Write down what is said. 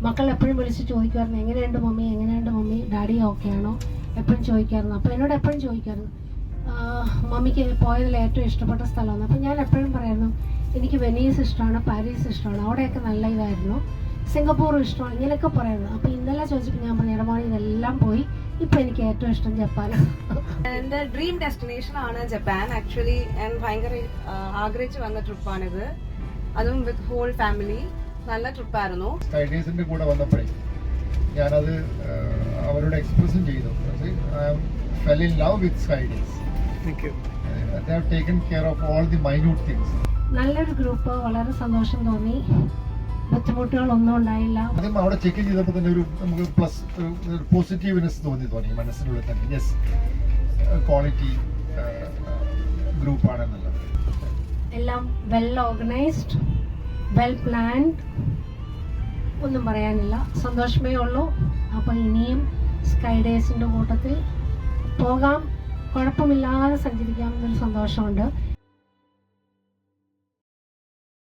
മക്കൾ എപ്പോഴും വിളിച്ച് ചോദിക്കുമായിരുന്നു, എങ്ങനെയുണ്ട് മമ്മി, ഡാഡി ഓക്കെ ആണോ, എപ്പോഴും ചോദിക്കായിരുന്നു. അപ്പോൾ എന്നോട് എപ്പോഴും ചോദിക്കായിരുന്നു മമ്മിക്ക് പോയതിൽ ഏറ്റവും ഇഷ്ടപ്പെട്ട സ്ഥലമാണ്. അപ്പോൾ ഞാൻ എപ്പോഴും പറയായിരുന്നു എനിക്ക് വെനീസ് ഇഷ്ടമാണ്, പാരീസ് ഇഷ്ടമാണ്, അവിടെയൊക്കെ നല്ല ഇതായിരുന്നു, സിംഗപ്പൂർ ഇഷ്ടമാണ്, ഇങ്ങനെയൊക്കെ പറയായിരുന്നു. അപ്പോൾ ഇന്നലെ ചോദിച്ചപ്പോൾ ഞാൻ പറഞ്ഞു ഇടമാണി ഇതെല്ലാം പോയി, ഇപ്പം എനിക്ക് ഏറ്റവും ഇഷ്ടം ജപ്പാനാണ്. എൻ്റെ ഡ്രീം ഡെസ്റ്റിനേഷൻ ആണ് ജപ്പാൻ. ആക്ച്വലി ഞാൻ ഭയങ്കര ആഗ്രഹിച്ചു വന്ന ട്രിപ്പാണിത്, അതും വിത്ത് ഹോൾ ഫാമിലി. നല്ല ട്രിപ്പായിരുന്നു. സ്കൈഡേസിന്റെ കൂടെ വന്നപ്പോഴേ ഞാനത് അവരോട് എക്സ്പ്രസും ചെയ്തു. I fell in love with Skydays. Thank you. They have taken care of all the minute things. നല്ലൊരു ഗ്രൂപ്പ്, വളരെ സന്തോഷം തോന്നി, ബുദ്ധിമുട്ടുകളൊന്നും ഉണ്ടായില്ല. അതും അവിടെ ചെക്ക് ചെയ്തപ്പോൾ തന്നെ ഒരു നമുക്ക് പ്ലസ് പോസിറ്റീവ്നെസ് തോന്നി മനസ്സിനുള്ളിൽ തന്നെ. യെസ്, ക്വാളിറ്റി ഗ്രൂപ്പാണെന്നുള്ളത്. എല്ലാം വെൽ ഓർഗനൈസ്ഡ്, വെൽ പ്ലാൻഡ്, ഒന്നും പറയാനില്ല, സന്തോഷമേ ഉള്ളൂ. അപ്പോൾ ഇനിയും സ്കൈഡേസിൻ്റെ കൂട്ടത്തിൽ പോകാം, കുഴപ്പമില്ലാതെ സഞ്ചരിക്കാമെന്നൊരു സന്തോഷമുണ്ട്.